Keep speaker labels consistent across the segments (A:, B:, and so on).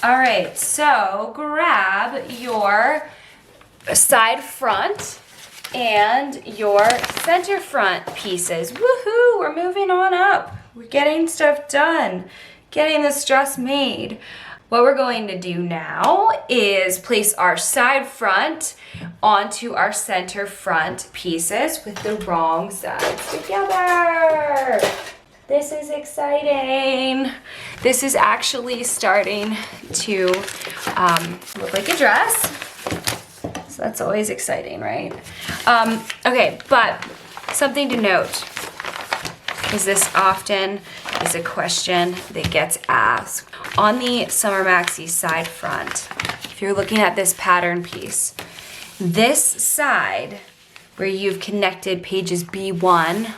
A: All right, so grab your side front and your center front pieces. Woohoo, we're moving on up. We're getting stuff done, getting this dress made. What we're going to do now is place our side front onto our center front pieces with the wrong sides together. This is exciting. This is actually starting to look like a dress. So that's always exciting, right? Okay, but something to note is this often is a question that gets asked. On the Summer Maxi side front, if you're looking at this pattern piece, this side where you've connected pages B1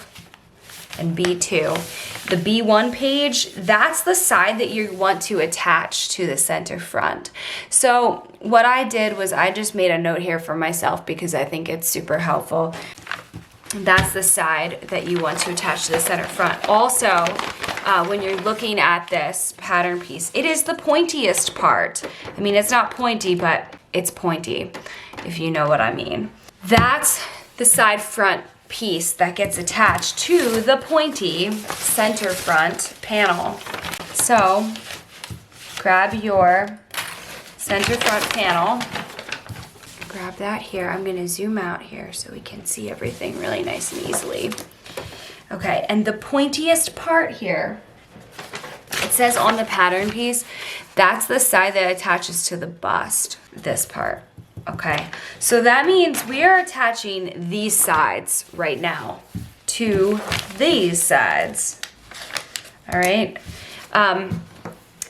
A: and B2, the B1 page, that's the side that you want to attach to the center front. So what I did was I just made a note here for myself because I think it's super helpful. That's the side that you want to attach to the center front. Also, when you're looking at this pattern piece, it is the pointiest part. I mean, it's not pointy, but it's pointy, if you know what I mean. That's the side front piece that gets attached to the pointy center front panel. So, grab your center front panel. Grab that here. I'm gonna zoom out here so we can see everything really nice and easily. Okay, and the pointiest part here, it says on the pattern piece, that's the side that attaches to the bust, this part. Okay, so that means we are attaching these sides right now to these sides. All right, and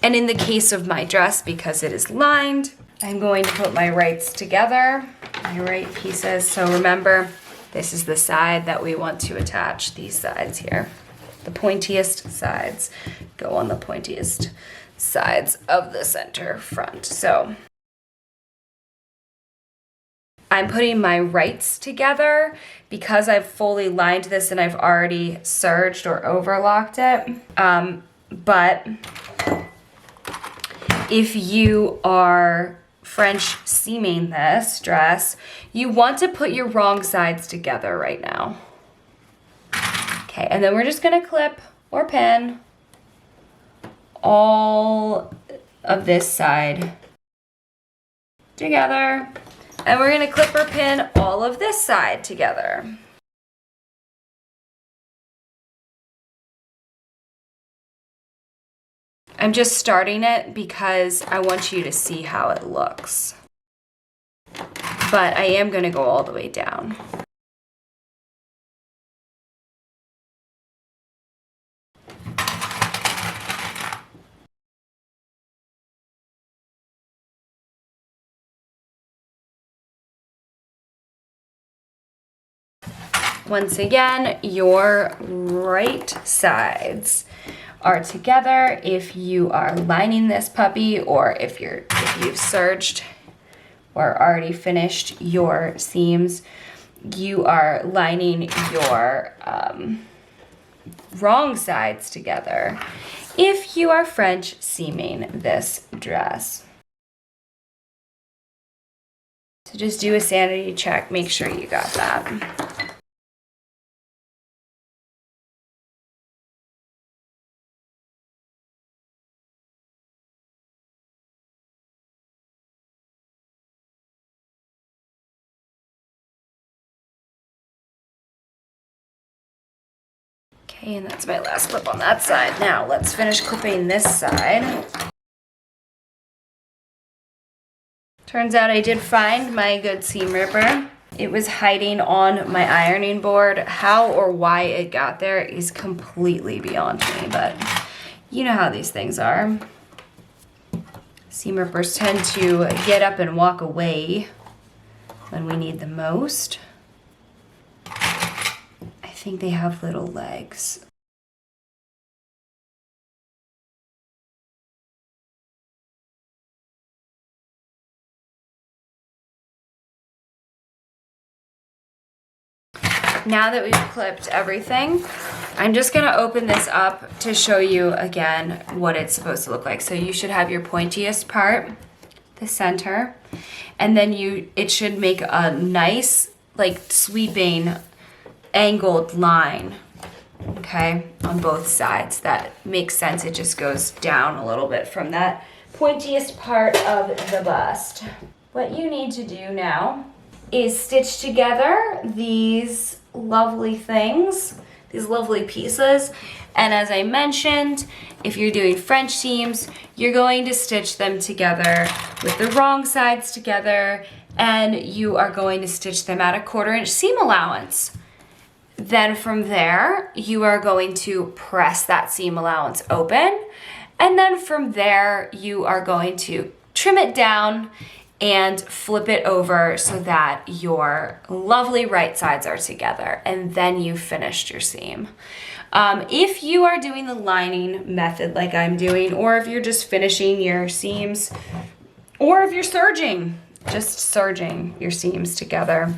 A: in the case of my dress, because it is lined, I'm going to put my rights together, my right pieces. So remember, this is the side that we want to attach, these sides here. The pointiest sides go on the pointiest sides of the center front. So I'm putting my rights together because I've fully lined this and I've already serged or overlocked it. But if you are French seaming this dress, you want to put your wrong sides together right now. Okay, and then we're just gonna clip or pin all of this side together. And we're gonna clip or pin all of this side together. I'm just starting it because I want you to see how it looks. But I am gonna go all the way down. Once again, your right sides are together. If you are lining this puppy, or if you've serged or already finished your seams, you are lining your wrong sides together. If you are French seaming this dress. So just do a sanity check, make sure you got that. Okay, and that's my last clip on that side. Now let's finish clipping this side. Turns out I did find my good seam ripper. It was hiding on my ironing board. How or why it got there is completely beyond me, but you know how these things are. Seam rippers tend to get up and walk away when we need them most. I think they have little legs. Now that we've clipped everything, I'm just gonna open this up to show you again what it's supposed to look like. So you should have your pointiest part, the center, and then it should make a nice, like, sweeping angled line, okay, on both sides. That makes sense. It just goes down a little bit from that pointiest part of the bust. What you need to do now is stitch together these lovely things, these lovely pieces. And as I mentioned, if you're doing French seams, you're going to stitch them together with the wrong sides together, and you are going to stitch them at a 1/4 inch seam allowance. Then from there, you are going to press that seam allowance open. And then from there, you are going to trim it down and flip it over so that your lovely right sides are together. And then you've finished your seam. If you are doing the lining method like I'm doing, or if you're just finishing your seams, or if you're serging, just serging your seams together,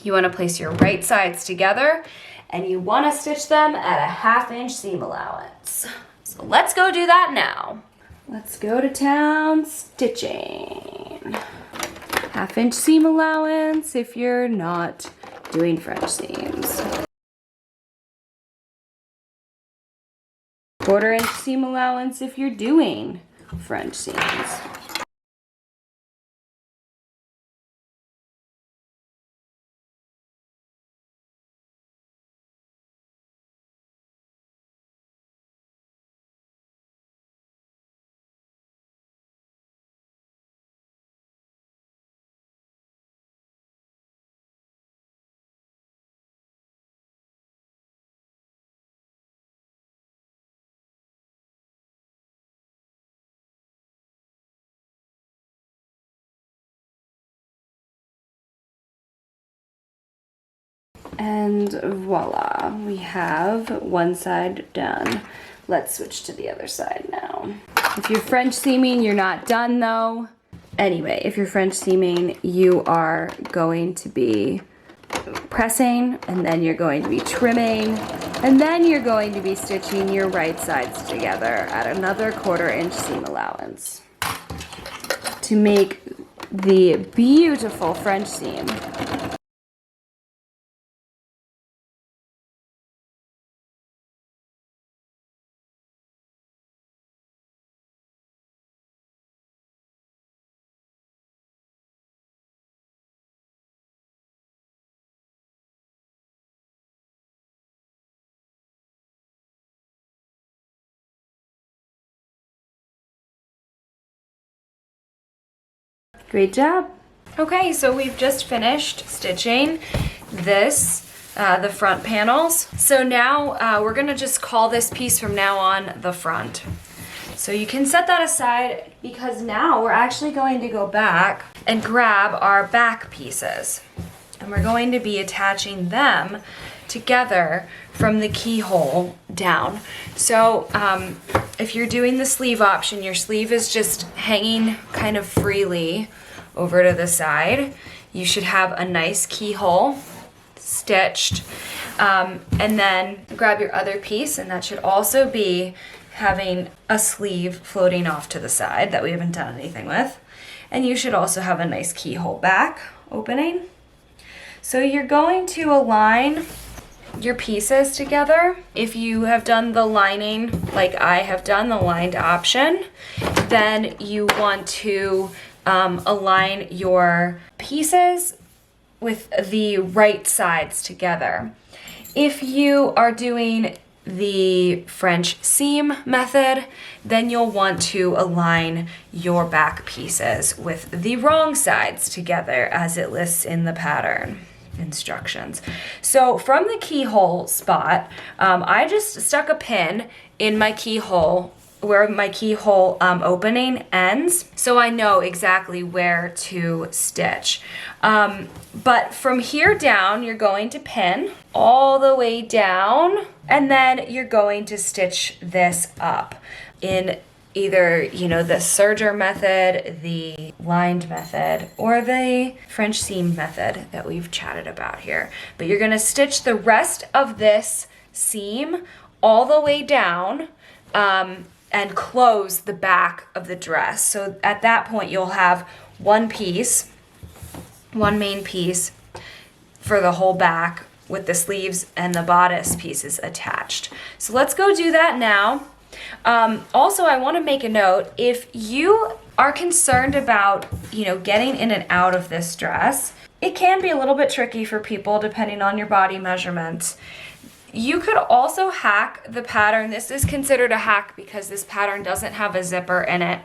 A: you want to place your right sides together and you want to stitch them at a 1/2 inch seam allowance. So let's go do that now. Let's go to town stitching. 1/2 inch seam allowance if you're not doing French seams. 1/4 inch seam allowance if you're doing French seams. And voila, we have one side done. Let's switch to the other side now. If you're French seaming, you're not done though. Anyway, if you're French seaming, you are going to be pressing, and then you're going to be trimming, and then you're going to be stitching your right sides together at another 1/4 inch seam allowance to make the beautiful French seam. Great job. Okay, so we've just finished stitching this, the front panels. So now we're gonna just call this piece from now on the front. So you can set that aside because now we're actually going to go back and grab our back pieces. And we're going to be attaching them together from the keyhole down. So if you're doing the sleeve option, your sleeve is just hanging kind of freely over to the side. You should have a nice keyhole stitched. And then grab your other piece, and that should also be having a sleeve floating off to the side that we haven't done anything with. And you should also have a nice keyhole back opening. So you're going to align your pieces together. If you have done the lining like I have done, the lined option, then you want to align your pieces with the right sides together. If you are doing the French seam method, then you'll want to align your back pieces with the wrong sides together as it lists in the pattern instructions. So from the keyhole spot, I just stuck a pin in my keyhole where my keyhole opening ends, so I know exactly where to stitch. But from here down, you're going to pin all the way down, and then you're going to stitch this up in either, the serger method, the lined method, or the French seam method that we've chatted about here. But you're gonna stitch the rest of this seam all the way down and close the back of the dress. So at that point, you'll have one piece, one main piece for the whole back with the sleeves and the bodice pieces attached. So let's go do that now. Also, I want to make a note, if you are concerned about, getting in and out of this dress, it can be a little bit tricky for people depending on your body measurements. You could also hack the pattern. This is considered a hack because this pattern doesn't have a zipper in it.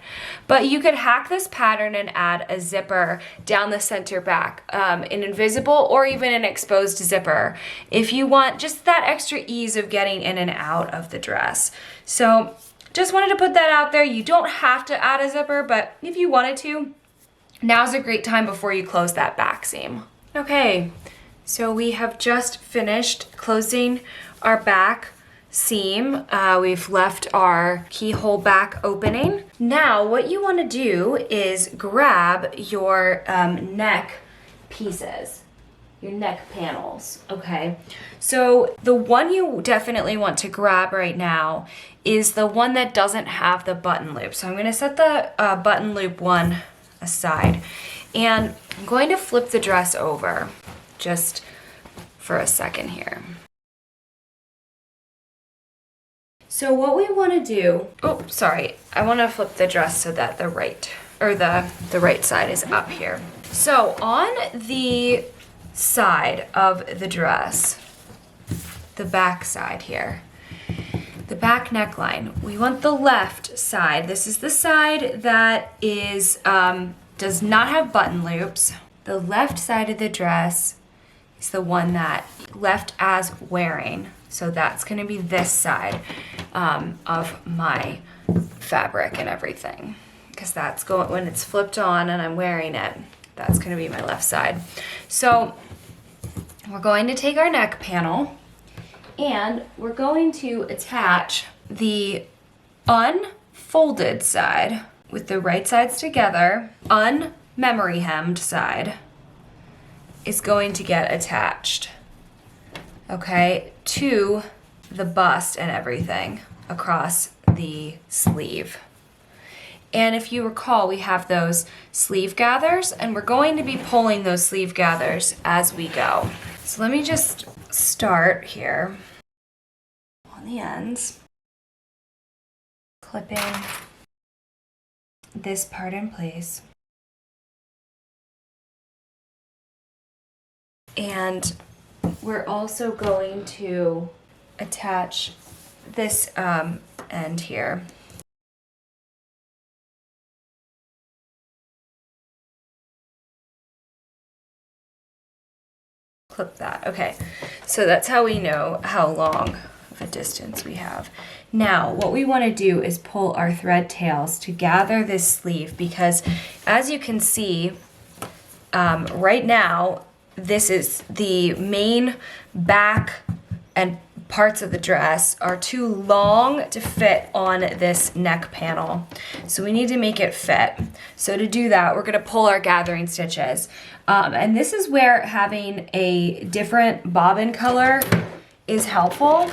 A: But you could hack this pattern and add a zipper down the center back, an invisible or even an exposed zipper, if you want just that extra ease of getting in and out of the dress. So just wanted to put that out there. You don't have to add a zipper, but if you wanted to, now's a great time before you close that back seam. Okay. So we have just finished closing our back seam. We've left our keyhole back opening. Now what you want to do is grab your neck pieces, your neck panels, okay? So the one you definitely want to grab right now is the one that doesn't have the button loop. So I'm going to set the button loop one aside, and I'm going to flip the dress over just for a second here. So what we want to do, I want to flip the dress so that the right side is up here. So on the side of the dress, the back side here, the back neckline, we want the left side. This is the side that is does not have button loops. The left side of the dress is the one that left as wearing. So that's going to be this side of my fabric and everything, because that's going, when it's flipped on and I'm wearing it, that's going to be my left side. So we're going to take our neck panel and we're going to attach the unfolded side with the right sides together. Unmemory hemmed side is going to get attached, okay, to the bust and everything across the sleeve. And if you recall, we have those sleeve gathers, and we're going to be pulling those sleeve gathers as we go. So let me just start here on the ends, clipping this part in place. And we're also going to attach this end here. Clip that. Okay, so that's how we know how long of a distance we have. Now, what we want to do is pull our thread tails to gather this sleeve, because as you can see, right now, this is the main back and parts of the dress are too long to fit on this neck panel. So we need to make it fit. So to do that, we're going to pull our gathering stitches. And this is where having a different bobbin color is helpful,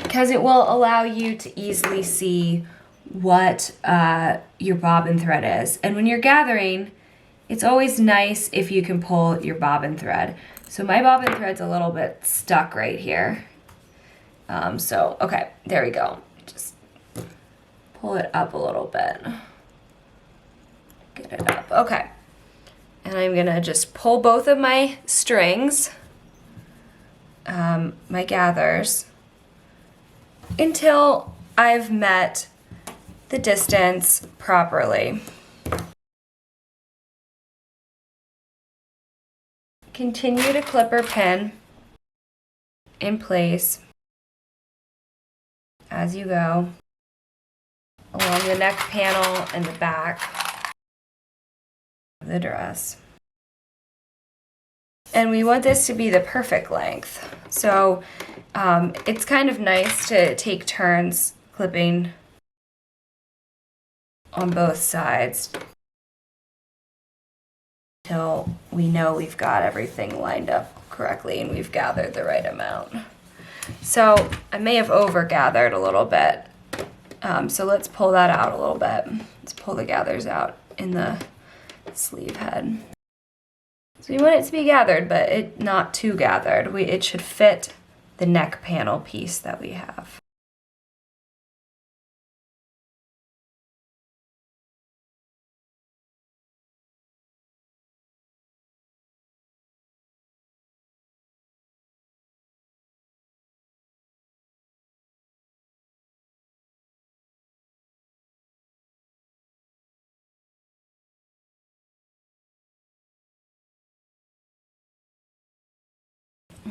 A: because it will allow you to easily see what your bobbin thread is. And when you're gathering, it's always nice if you can pull your bobbin thread. So my bobbin thread's a little bit stuck right here. Okay, there we go. Just pull it up a little bit. Get it up, okay. And I'm gonna just pull both of my strings, my gathers, until I've met the distance properly. Continue to clip or pin in place as you go along the neck panel and the back of the dress. And we want this to be the perfect length. So it's kind of nice to take turns clipping on both sides until we know we've got everything lined up correctly and we've gathered the right amount. So I may have over gathered a little bit. So let's pull that out a little bit. Let's pull the gathers out in the sleeve head. So we want it to be gathered, but it not too gathered. It should fit the neck panel piece that we have.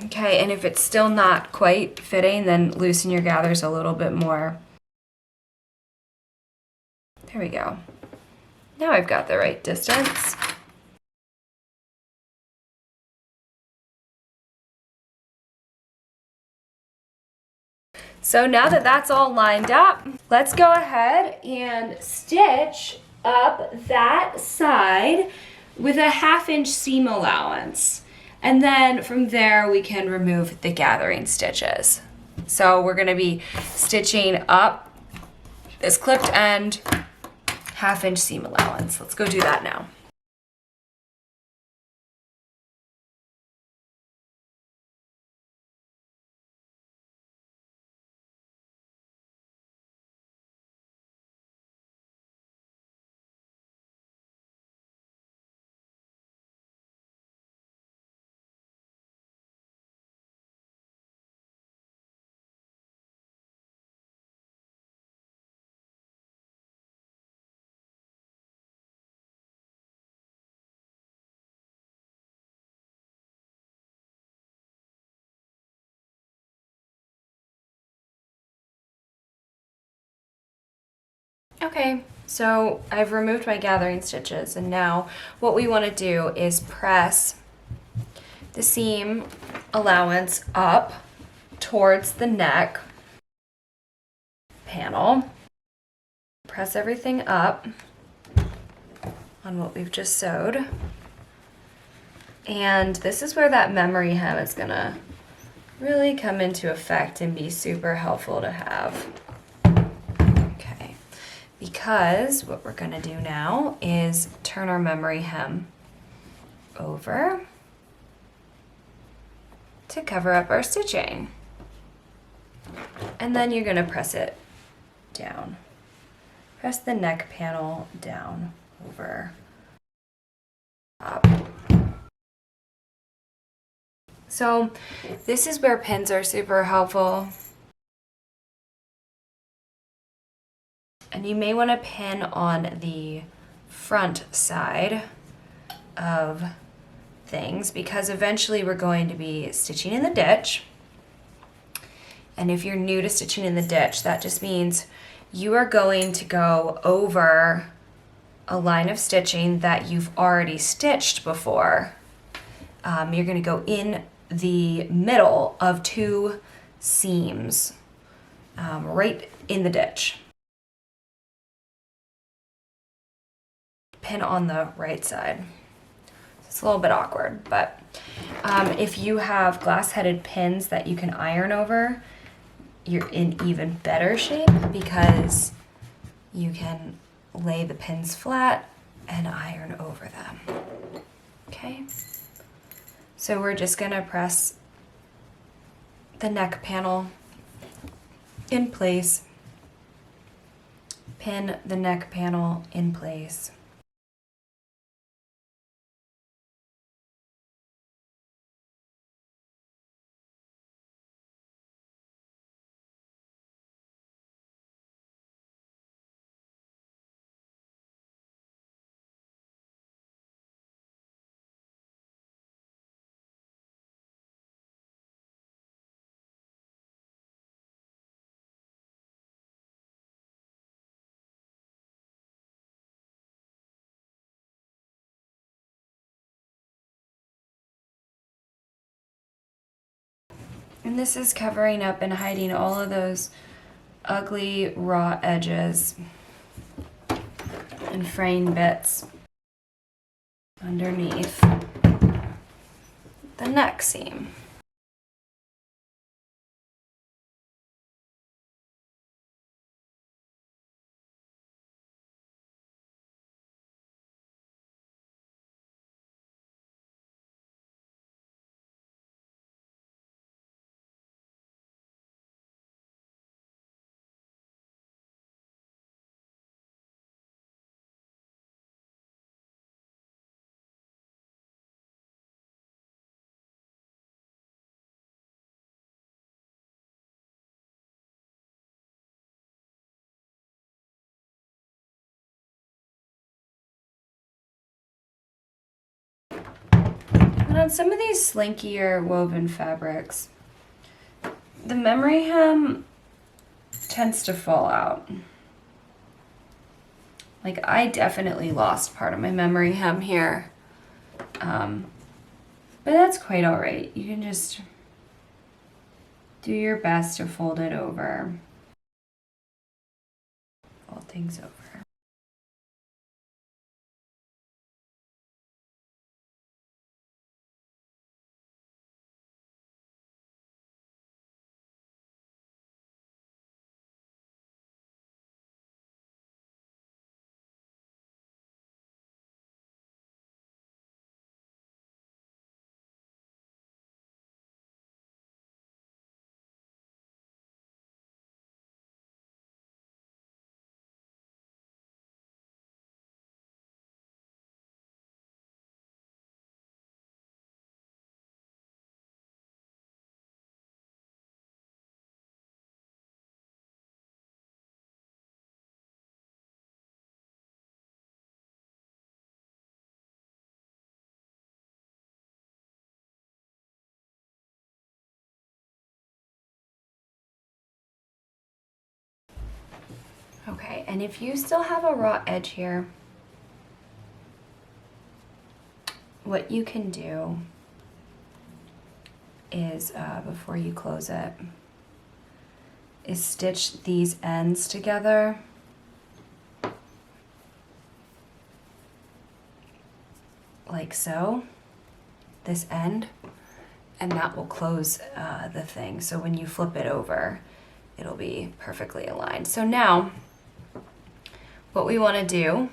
A: Okay, and if it's still not quite fitting, then loosen your gathers a little bit more. There we go. Now I've got the right distance. So now that that's all lined up, let's go ahead and stitch up that side with a 1/2 inch seam allowance. And then from there we can remove the gathering stitches. So we're gonna be stitching up this clipped end, 1/2 inch seam allowance. Let's go do that now. Okay, so I've removed my gathering stitches, and now what we want to do is press the seam allowance up towards the neck panel. Press everything up on what we've just sewed. And this is where that memory hem is gonna really come into effect and be super helpful to have. Okay, because what we're gonna do now is turn our memory hem over to cover up our stitching. And then you're gonna press it down. Press the neck panel down over up. So this is where pins are super helpful. And you may want to pin on the front side of things because eventually we're going to be stitching in the ditch. And if you're new to stitching in the ditch, that just means you are going to go over a line of stitching that you've already stitched before. You're going to go in the middle of 2 seams right in the ditch. Pin on the right side. It's a little bit awkward, but if you have glass-headed pins that you can iron over, you're in even better shape because you can lay the pins flat and iron over them. Okay? So we're just gonna press the neck panel in place, pin the neck panel in place. And this is covering up and hiding all of those ugly raw edges and fraying bits underneath the neck seam. And on some of these slinkier woven fabrics, the memory hem tends to fall out. Like, I definitely lost part of my memory hem here. But that's quite all right. You can just do your best to fold it over. Fold things over. Okay, and if you still have a raw edge here, what you can do is, before you close it, is stitch these ends together. Like so, this end, and that will close the thing. So when you flip it over, it'll be perfectly aligned. So now, what we want to do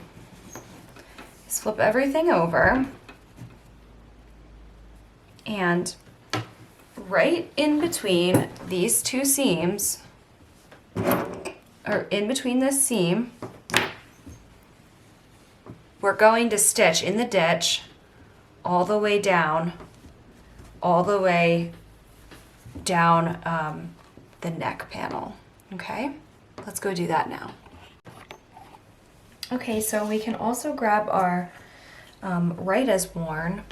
A: is flip everything over, and right in between these two seams, or in between this seam, we're going to stitch in the ditch all the way down the neck panel. Okay, let's go do that now. Okay, so we can also grab our right as worn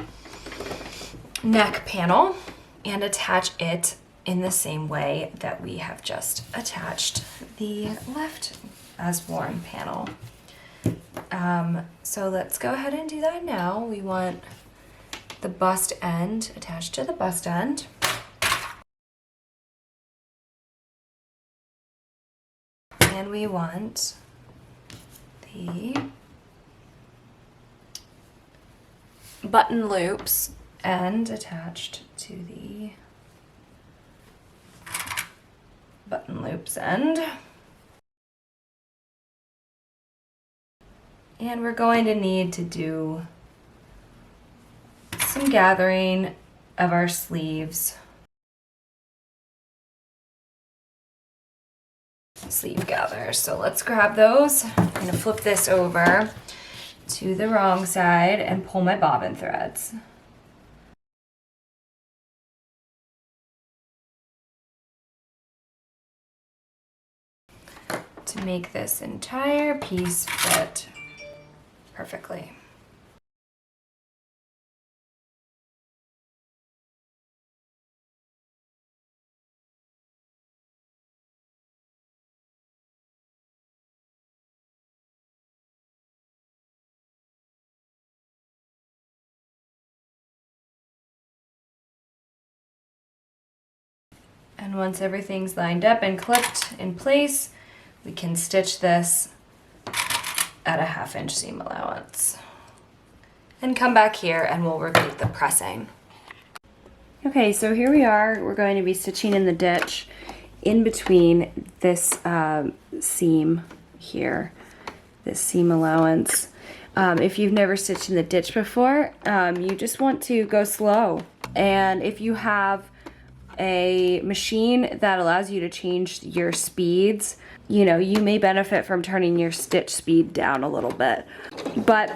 A: neck panel and attach it in the same way that we have just attached the left as worn panel. So let's go ahead and do that now. We want the bust end attached to the bust end. And we want the button loops end attached to the button loops end. And we're going to need to do some gathering of our sleeves. Sleeve gathers. So let's grab those. I'm going to flip this over to the wrong side and pull my bobbin threads. To make this entire piece fit perfectly. And once everything's lined up and clipped in place, we can stitch this at a 1/2 inch seam allowance. And come back here and we'll repeat the pressing. Okay, so here we are. We're going to be stitching in the ditch in between this seam here, this seam allowance. If you've never stitched in the ditch before, you just want to go slow. And if you have a machine that allows you to change your speeds, you know, you may benefit from turning your stitch speed down a little bit. But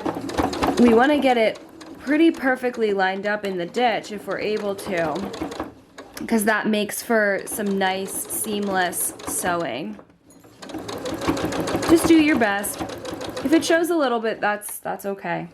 A: we want to get it pretty perfectly lined up in the ditch if we're able to, because that makes for some nice seamless sewing. Just do your best. If it shows a little bit, that's okay.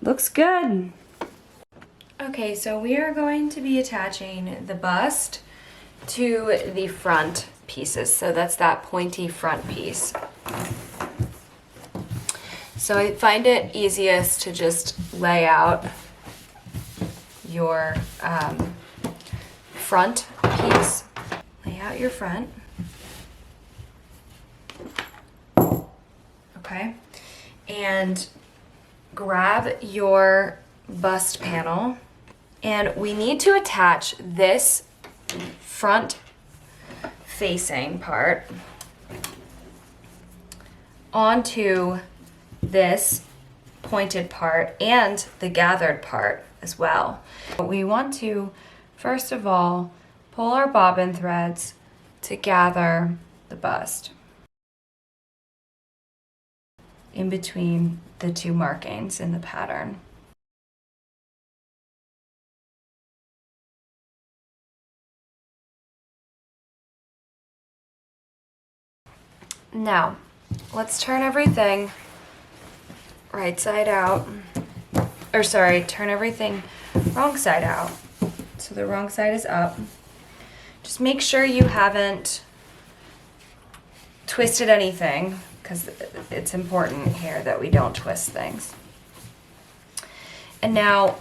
A: Looks good. Okay, so we are going to be attaching the bust to the front pieces. So that's that pointy front piece. So I find it easiest to just lay out your front piece. Lay out your front. Okay. And grab your bust panel. And we need to attach this front facing part onto this pointed part and the gathered part as well. We want to, first of all, pull our bobbin threads to gather the bust in between the two markings in the pattern. Now, let's turn everything right side out, or sorry, turn everything wrong side out. So the wrong side is up. Just make sure you haven't twisted anything, because it's important here that we don't twist things. And now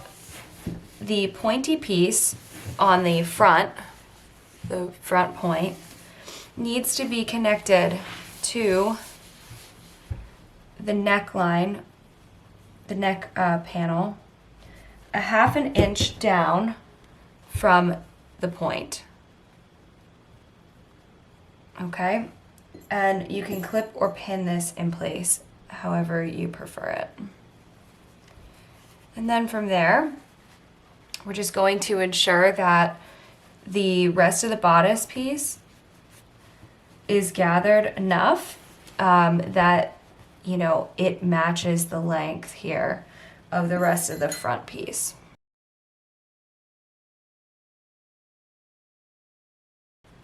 A: the pointy piece on the front point, needs to be connected to the neckline, the neck panel, a 1/2 inch down from the point. Okay? And you can clip or pin this in place however you prefer it. And then from there, we're just going to ensure that the rest of the bodice piece is gathered enough that, you know, it matches the length here of the rest of the front piece.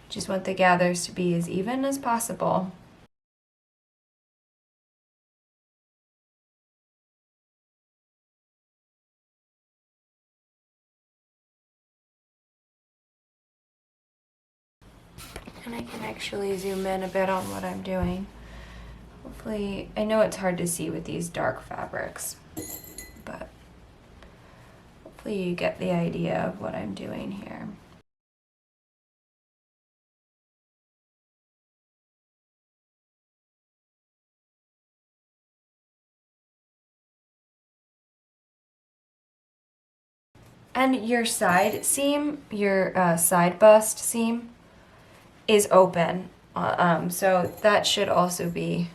A: Just want the gathers to be as even as possible. And I can actually zoom in a bit on what I'm doing. Hopefully, I know it's hard to see with these dark fabrics, but hopefully you get the idea of what I'm doing here. And your side seam, your side bust seam, is open, so that should also be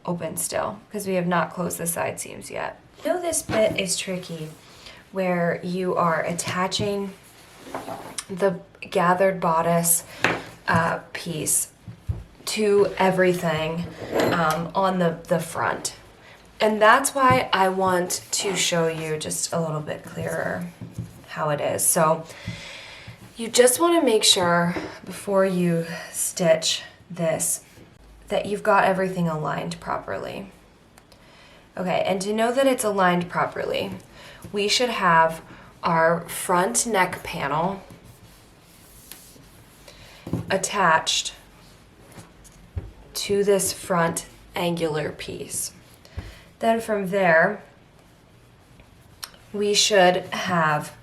A: open still, because we have not closed the side seams yet. I know this bit is tricky, where you are attaching the gathered bodice piece to everything on the front. And that's why I want to show you just a little bit clearer how it is. So you just want to make sure before you stitch this that you've got everything aligned properly. Okay, and to know that it's aligned properly, we should have our front neck panel attached to this front angular piece. Then from there, we should have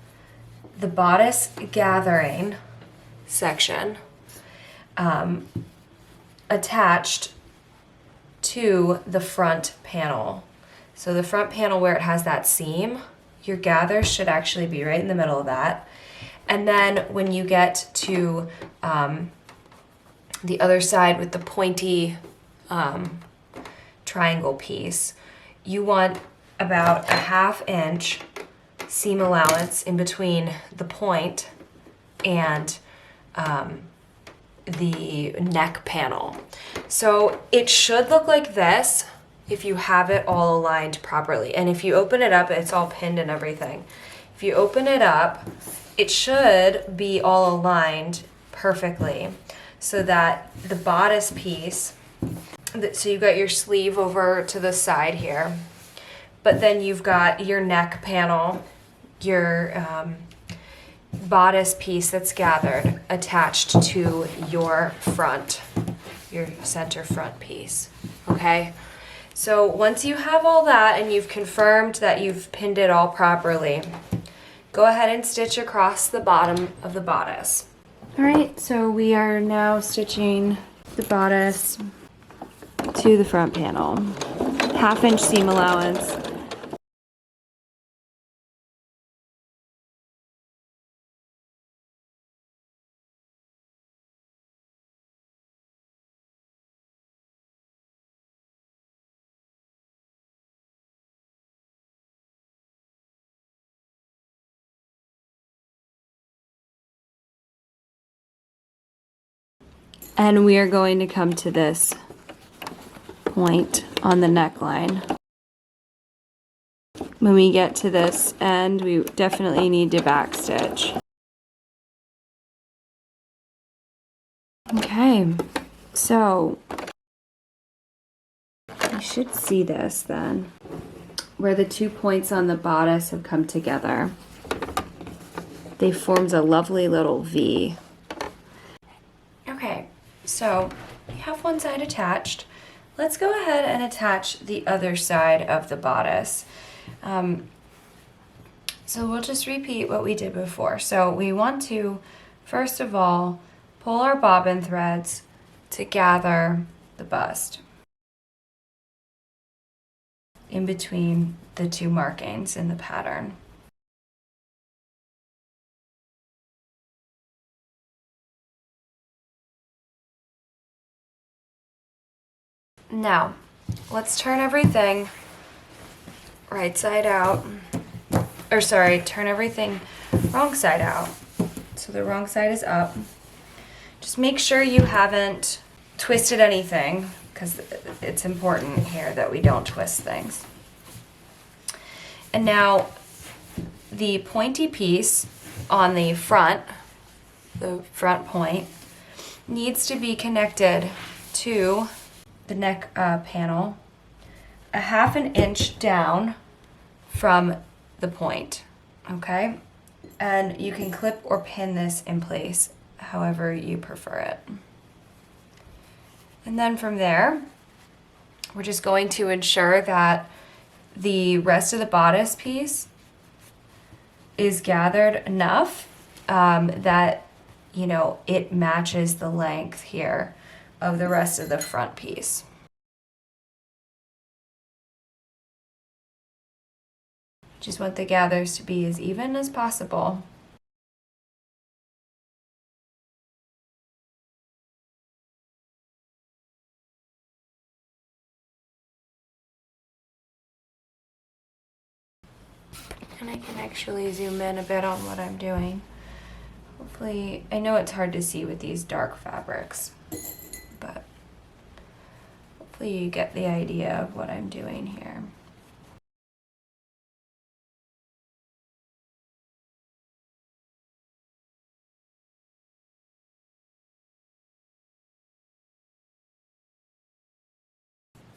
A: the bodice gathering section attached to the front panel. So the front panel where it has that seam, your gather should actually be right in the middle of that. And then when you get to the other side with the pointy triangle piece, you want about a 1/2 inch seam allowance in between the point and the neck panel. So it should look like this if you have it all aligned properly. And if you open it up, it's all pinned and everything. If you open it up, it should be all aligned perfectly so that the bodice piece, so you've got your sleeve over to the side here, but then you've got your neck panel, your bodice piece that's gathered attached to your front, your center front piece, okay? So once you have all that and you've confirmed that you've pinned it all properly, go ahead and stitch across the bottom of the bodice. All right, so we are now stitching the bodice to the front panel. 1/2 inch seam allowance. And we are going to come to this point on the neckline. When we get to this end, we definitely need to backstitch. Okay, so you should see this then, where the 2 points on the bodice have come together. They formed a lovely little V. Okay, so we have one side attached. Let's go ahead and attach the other side of the bodice. So we'll just repeat what we did before. So we want to, first of all, pull our bobbin threads to gather the bust in between the 2 markings in the pattern. Now, let's turn everything right side out, or sorry, turn everything wrong side out. So the wrong side is up. Just make sure you haven't twisted anything, because it's important here that we don't twist things. And now the pointy piece on the front point, needs to be connected to the neck panel 1/2 inch down from the point, okay? And you can clip or pin this in place however you prefer it. And then from there, we're just going to ensure that the rest of the bodice piece is gathered enough that, you know, it matches the length here of the rest of the front piece. Just want the gathers to be as even as possible. And I can actually zoom in a bit on what I'm doing. Hopefully, I know it's hard to see with these dark fabrics, but hopefully you get the idea of what I'm doing here.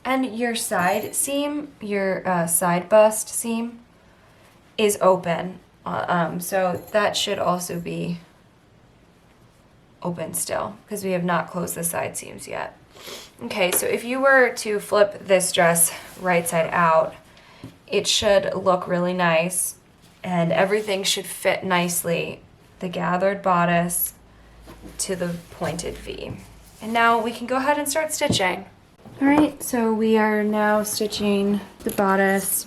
A: And your side seam, your side bust seam, is open. So that should also be open still, because we have not closed the side seams yet. Okay, so if you were to flip this dress right side out, it should look really nice and everything should fit nicely. The gathered bodice to the pointed V. And now we can go ahead and start stitching. All right, so we are now stitching the bodice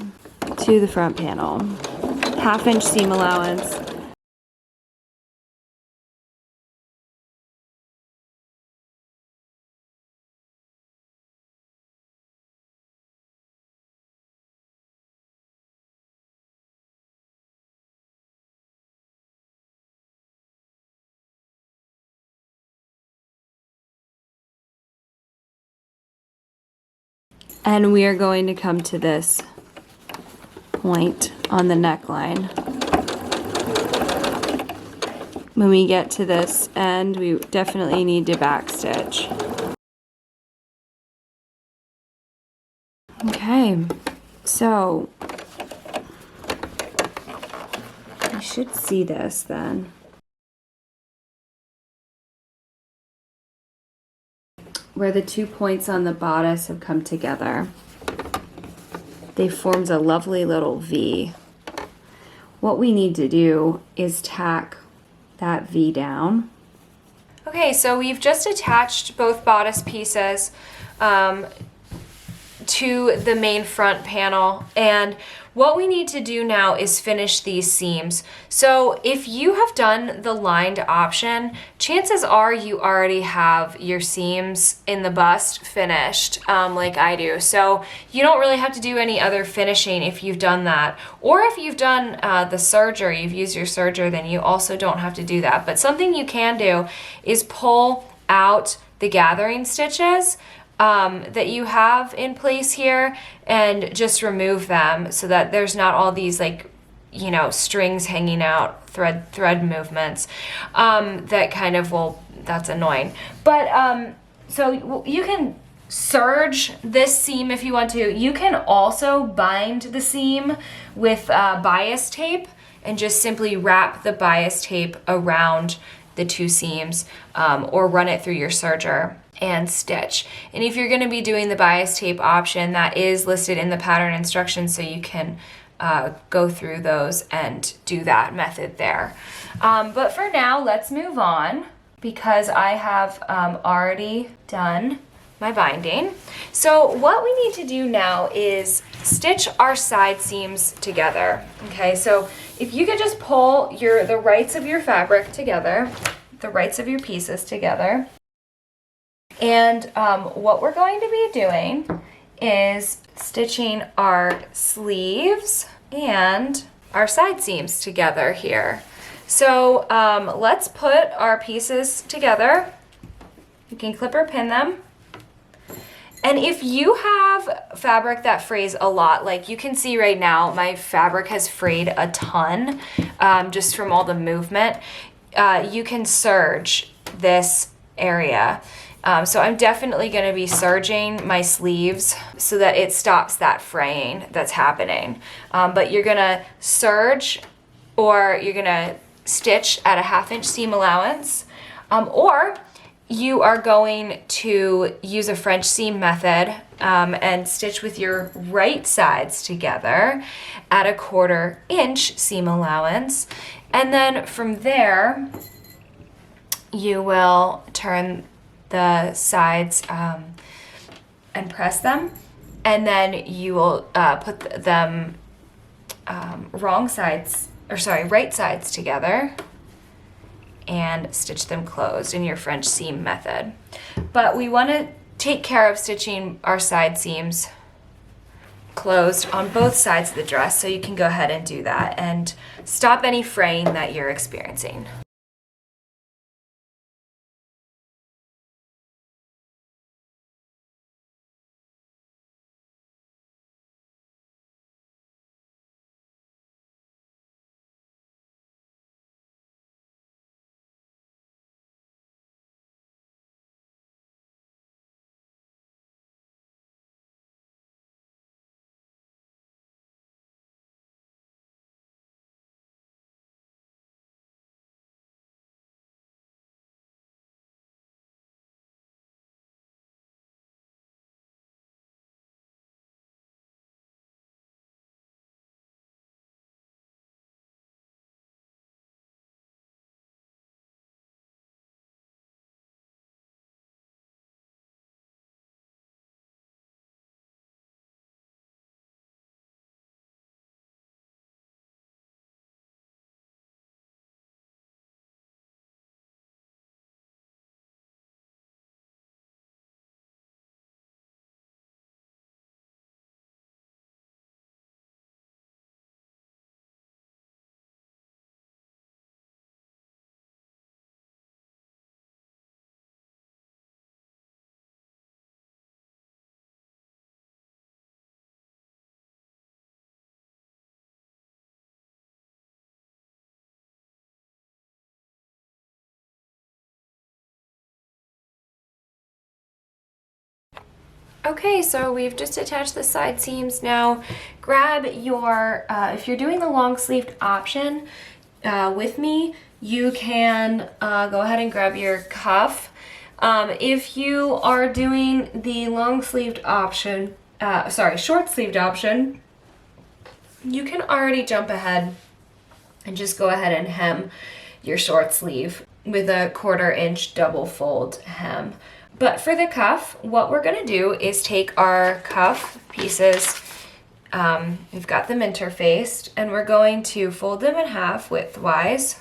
A: to the front panel. 1/2 inch seam allowance. And we are going to come to this point on the neckline. When we get to this end, we definitely need to backstitch. Okay, So you should see this then. Where the 2 points on the bodice have come together. They formed a lovely little V. What we need to do is tack that V down. Okay, so we've just attached both bodice pieces to the main front panel, and what we need to do now is finish these seams. So if you have done the lined option, chances are you already have your seams in the bust finished, like I do. So you don't really have to do any other finishing if you've done that. Or if you've done the serger, you've used your serger, then you also don't have to do that. But something you can do is pull out the gathering stitches that you have in place here and just remove them so that there's not all these, like, you know, strings hanging out, thread movements that kind of that's annoying. But so you can serge this seam if you want to. You can also bind the seam with bias tape and just simply wrap the bias tape around the two seams or run it through your serger and stitch. And if you're going to be doing the bias tape option, that is listed in the pattern instructions, so you can go through those and do that method there. But for now, let's move on because I have already done my binding. So what we need to do now is stitch our side seams together. Okay, so if you could just pull the rights of your fabric together, the rights of your pieces together. And what we're going to be doing is stitching our sleeves and our side seams together here. So let's put our pieces together. You can clip or pin them. And if you have fabric that frays a lot, like you can see right now, my fabric has frayed a ton just from all the movement, you can serge this area. So I'm definitely going to be serging my sleeves so that it stops that fraying that's happening. But you're going to serge, or you're going to stitch at a 1/2 inch seam allowance, or you are going to use a French seam method and stitch with your right sides together at a 1/4 inch seam allowance. And then from there, you will turn the sides and press them, and then you will put them right sides together and stitch them closed in your French seam method. But we want to take care of stitching our side seams closed on both sides of the dress, so you can go ahead and do that and stop any fraying that you're experiencing. Okay, so we've just attached the side seams. Now grab your, if you're doing the long sleeved option with me, you can go ahead and grab your cuff. If you are doing the long sleeved option, short sleeved option, you can already jump ahead and just go ahead and hem your short sleeve with a 1/4 inch double fold hem. But for the cuff, what we're gonna do is take our cuff pieces, we've got them interfaced, and we're going to fold them in half widthwise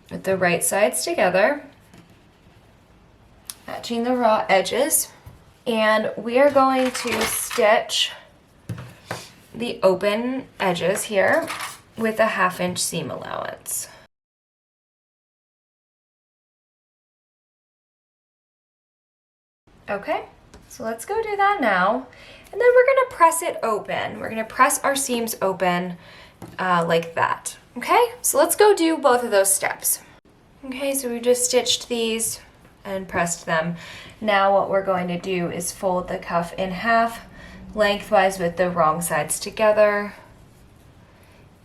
A: with the right sides together, matching the raw edges. And we are going to stitch the open edges here with a 1/2 inch seam allowance. Okay, so let's go do that now. And then we're gonna press it open. We're gonna press our seams open like that. Okay, so let's go do both of those steps. Okay, so we just stitched these and pressed them. Now what we're going to do is fold the cuff in half lengthwise with the wrong sides together.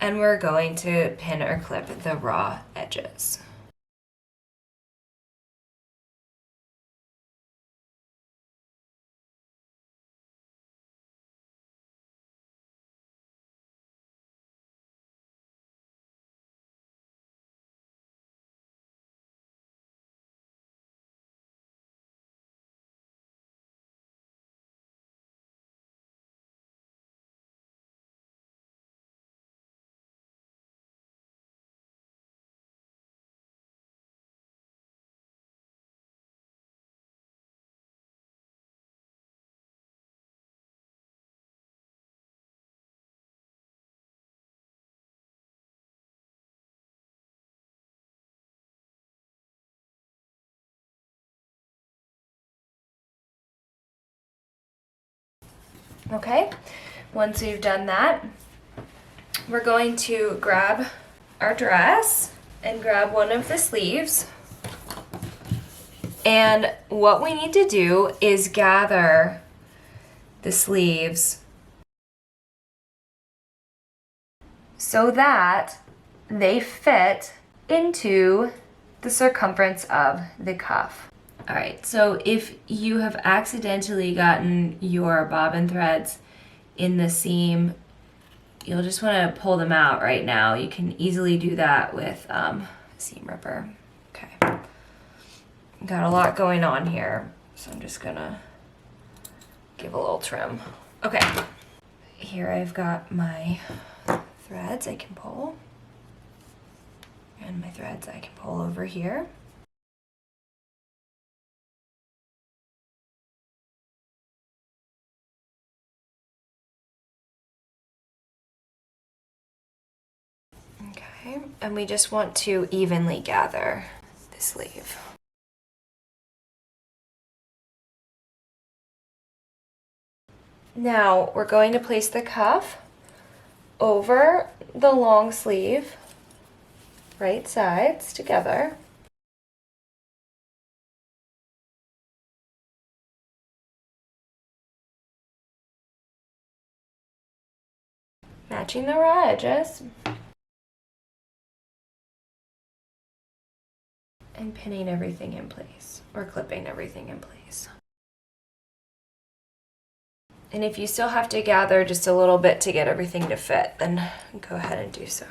A: And we're going to pin or clip the raw edges. Okay, once we've done that, we're going to grab our dress and grab one of the sleeves. And what we need to do is gather the sleeves so that they fit into the circumference of the cuff. All right, so if you have accidentally gotten your bobbin threads in the seam, you'll just want to pull them out right now. You can easily do that with a seam ripper. Okay, got a lot going on here, so I'm just gonna give a little trim. Okay, here I've got my threads I can pull, and my threads I can pull over here. Okay, and we just want to evenly gather the sleeve. Now we're going to place the cuff over the long sleeve, right sides together. Matching the raw edges. And pinning everything in place, or clipping everything in place. And if you still have to gather just a little bit to get everything to fit, then go ahead and do so.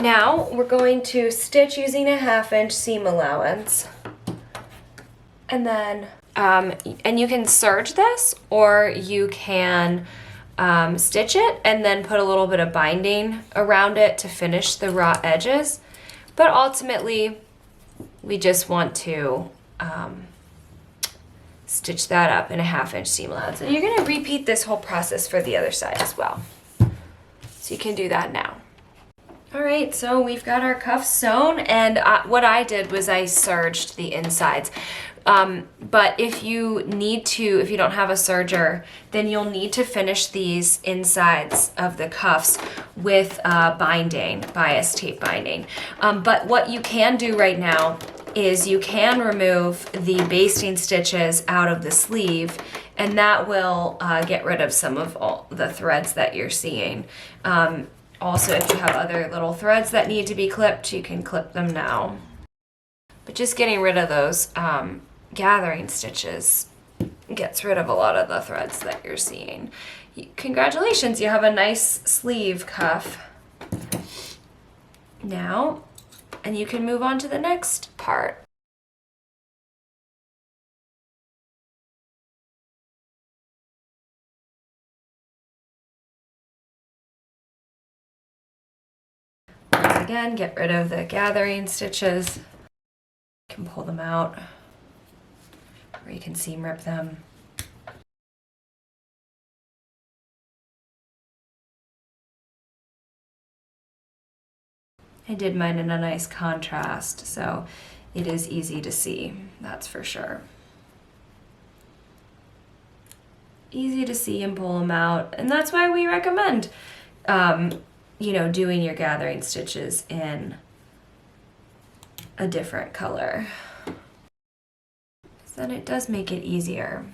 A: Now we're going to stitch using a 1/2 inch seam allowance. And then, and you can serge this, or you can stitch it and then put a little bit of binding around it to finish the raw edges. But ultimately, we just want to stitch that up in a 1/2 inch seam allowance. And you're going to repeat this whole process for the other side as well. So you can do that now. All right, so we've got our cuffs sewn, and what I did was I serged the insides. But if you don't have a serger, then you'll need to finish these insides of the cuffs with binding, bias tape binding. But what you can do right now is you can remove the basting stitches out of the sleeve, and that will get rid of some of all the threads that you're seeing. Also, if you have other little threads that need to be clipped, you can clip them now. But just getting rid of those gathering stitches gets rid of a lot of the threads that you're seeing. Congratulations, you have a nice sleeve cuff now, and you can move on to the next part. Again, get rid of the gathering stitches. You can pull them out, or you can seam rip them. I did mine in a nice contrast, so it is easy to see, that's for sure. Easy to see and pull them out, and that's why we recommend doing your gathering stitches in a different color. Then it does make it easier.